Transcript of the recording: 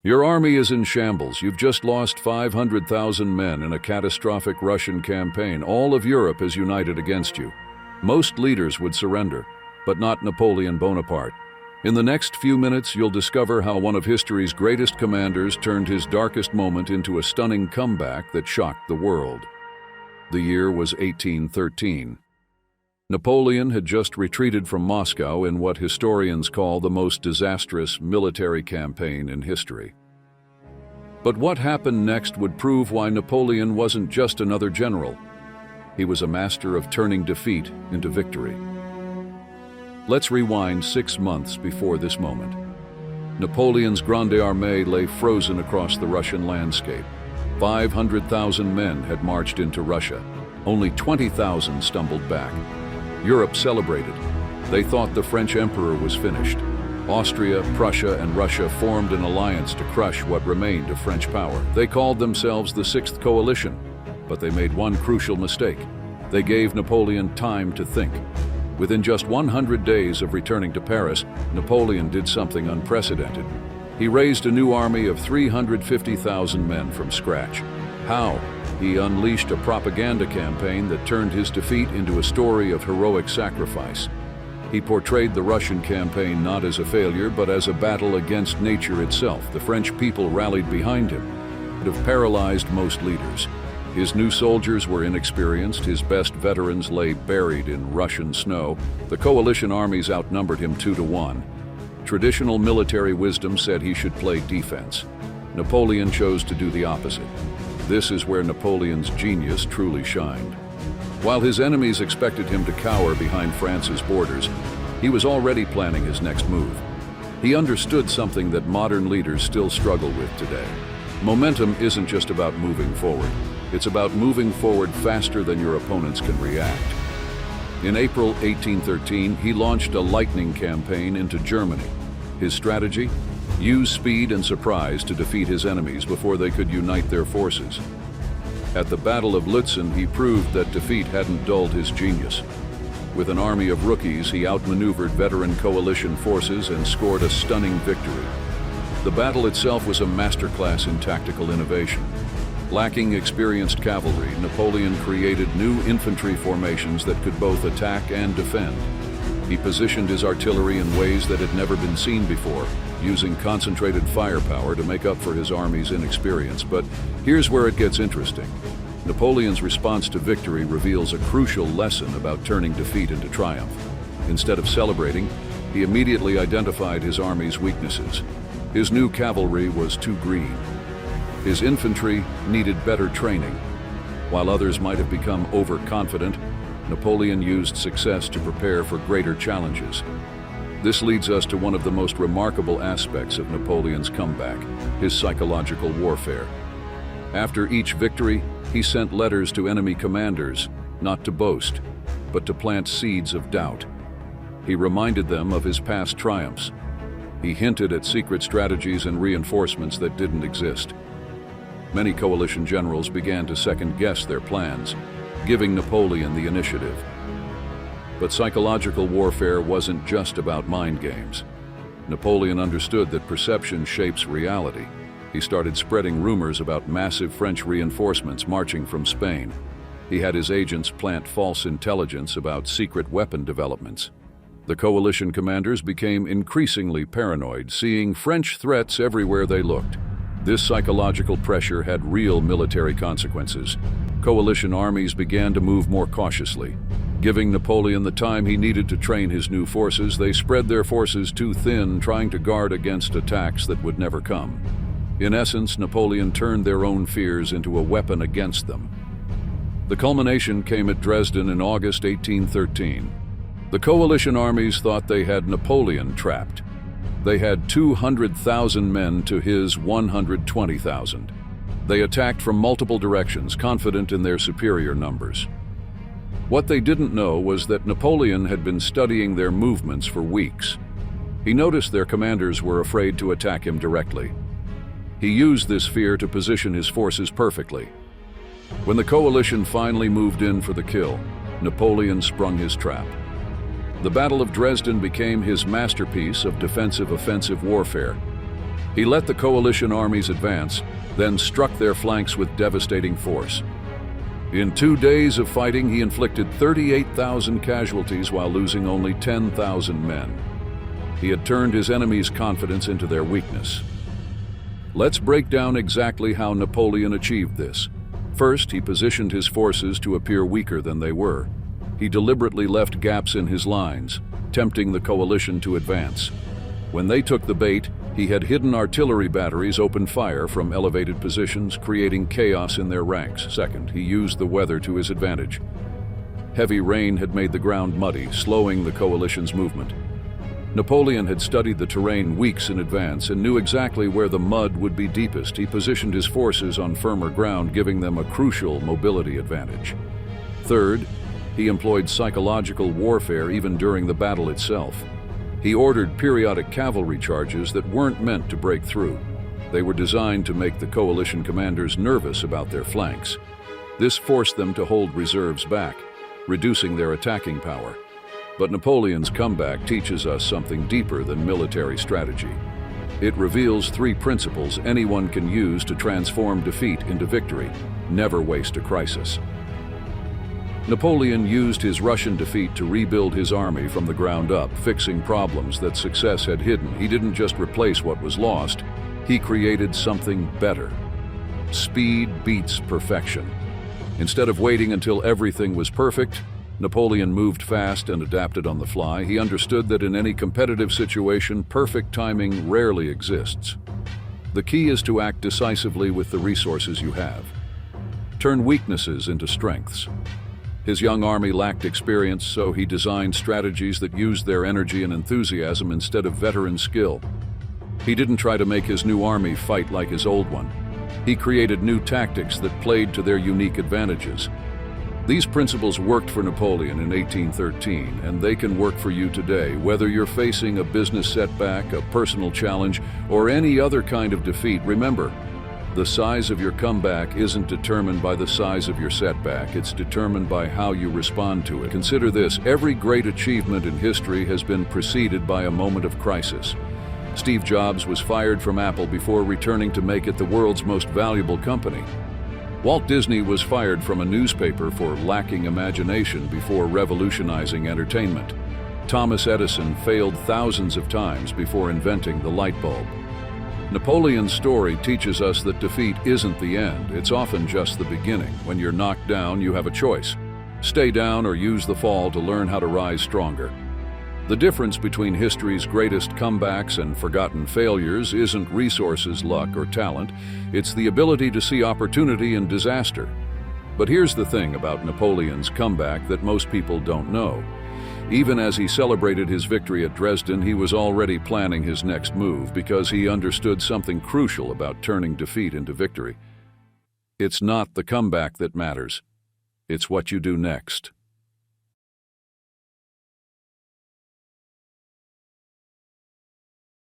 Your army is in shambles. You've just lost 500,000 men in a catastrophic Russian campaign. All of Europe is united against you. Most leaders would surrender, but not Napoleon Bonaparte. In the next few minutes, you'll discover how one of history's greatest commanders turned his darkest moment into a stunning comeback that shocked the world. The year was 1813. Napoleon had just retreated from Moscow in what historians call the most disastrous military campaign in history. But what happened next would prove why Napoleon wasn't just another general. He was a master of turning defeat into victory. Let's rewind 6 months before this moment. Napoleon's Grande Armée lay frozen across the Russian landscape. 500,000 men had marched into Russia. Only 20,000 stumbled back. Europe celebrated. They thought the French emperor was finished. Austria, Prussia, and Russia formed an alliance to crush what remained of French power. They called themselves the Sixth Coalition, but they made one crucial mistake. They gave Napoleon time to think. Within just 100 days of returning to Paris, Napoleon did something unprecedented. He raised a new army of 350,000 men from scratch. How? He unleashed a propaganda campaign that turned his defeat into a story of heroic sacrifice. He portrayed the Russian campaign not as a failure, but as a battle against nature itself. The French people rallied behind him. It would have paralyzed most leaders. His new soldiers were inexperienced. His best veterans lay buried in Russian snow. The coalition armies outnumbered him 2-1. Traditional military wisdom said he should play defense. Napoleon chose to do the opposite. This is where Napoleon's genius truly shined. While his enemies expected him to cower behind France's borders, he was already planning his next move. He understood something that modern leaders still struggle with today. Momentum isn't just about moving forward. It's about moving forward faster than your opponents can react. In April 1813, he launched a lightning campaign into Germany. His strategy? Use speed and surprise to defeat his enemies before they could unite their forces. At the Battle of Lutzen, he proved that defeat hadn't dulled his genius. With an army of rookies, he outmaneuvered veteran coalition forces and scored a stunning victory. The battle itself was a masterclass in tactical innovation. Lacking experienced cavalry, Napoleon created new infantry formations that could both attack and defend. He positioned his artillery in ways that had never been seen before, using concentrated firepower to make up for his army's inexperience. But here's where it gets interesting. Napoleon's response to victory reveals a crucial lesson about turning defeat into triumph. Instead of celebrating, he immediately identified his army's weaknesses. His new cavalry was too green. His infantry needed better training. While others might have become overconfident, Napoleon used success to prepare for greater challenges. This leads us to one of the most remarkable aspects of Napoleon's comeback, his psychological warfare. After each victory, he sent letters to enemy commanders, not to boast, but to plant seeds of doubt. He reminded them of his past triumphs. He hinted at secret strategies and reinforcements that didn't exist. Many coalition generals began to second-guess their plans, giving Napoleon the initiative. But psychological warfare wasn't just about mind games. Napoleon understood that perception shapes reality. He started spreading rumors about massive French reinforcements marching from Spain. He had his agents plant false intelligence about secret weapon developments. The coalition commanders became increasingly paranoid, seeing French threats everywhere they looked. This psychological pressure had real military consequences. Coalition armies began to move more cautiously. Giving Napoleon the time he needed to train his new forces, they spread their forces too thin, trying to guard against attacks that would never come. In essence, Napoleon turned their own fears into a weapon against them. The culmination came at Dresden in August 1813. The coalition armies thought they had Napoleon trapped. They had 200,000 men to his 120,000. They attacked from multiple directions, confident in their superior numbers. What they didn't know was that Napoleon had been studying their movements for weeks. He noticed their commanders were afraid to attack him directly. He used this fear to position his forces perfectly. When the coalition finally moved in for the kill, Napoleon sprung his trap. The Battle of Dresden became his masterpiece of defensive-offensive warfare. He let the coalition armies advance, then struck their flanks with devastating force. In 2 days of fighting, he inflicted 38,000 casualties while losing only 10,000 men. He had turned his enemies' confidence into their weakness. Let's break down exactly how Napoleon achieved this. First, he positioned his forces to appear weaker than they were. He deliberately left gaps in his lines, tempting the coalition to advance. When they took the bait, he had hidden artillery batteries open fire from elevated positions, creating chaos in their ranks. Second, he used the weather to his advantage. Heavy rain had made the ground muddy, slowing the coalition's movement. Napoleon had studied the terrain weeks in advance and knew exactly where the mud would be deepest. He positioned his forces on firmer ground, giving them a crucial mobility advantage. Third, he employed psychological warfare even during the battle itself. He ordered periodic cavalry charges that weren't meant to break through. They were designed to make the coalition commanders nervous about their flanks. This forced them to hold reserves back, reducing their attacking power. But Napoleon's comeback teaches us something deeper than military strategy. It reveals 3 principles anyone can use to transform defeat into victory. Never waste a crisis. Napoleon used his Russian defeat to rebuild his army from the ground up, fixing problems that success had hidden. He didn't just replace what was lost, he created something better. Speed beats perfection. Instead of waiting until everything was perfect, Napoleon moved fast and adapted on the fly. He understood that in any competitive situation, perfect timing rarely exists. The key is to act decisively with the resources you have. Turn weaknesses into strengths. His young army lacked experience, so he designed strategies that used their energy and enthusiasm instead of veteran skill. He didn't try to make his new army fight like his old one. He created new tactics that played to their unique advantages. These principles worked for Napoleon in 1813, and they can work for you today. Whether you're facing a business setback, a personal challenge, or any other kind of defeat, remember, the size of your comeback isn't determined by the size of your setback, it's determined by how you respond to it. Consider this, every great achievement in history has been preceded by a moment of crisis. Steve Jobs was fired from Apple before returning to make it the world's most valuable company. Walt Disney was fired from a newspaper for lacking imagination before revolutionizing entertainment. Thomas Edison failed thousands of times before inventing the light bulb. Napoleon's story teaches us that defeat isn't the end, it's often just the beginning. When you're knocked down, you have a choice. Stay down or use the fall to learn how to rise stronger. The difference between history's greatest comebacks and forgotten failures isn't resources, luck, or talent. It's the ability to see opportunity in disaster. But here's the thing about Napoleon's comeback that most people don't know. Even as he celebrated his victory at Dresden, he was already planning his next move because he understood something crucial about turning defeat into victory. It's not the comeback that matters. It's what you do next.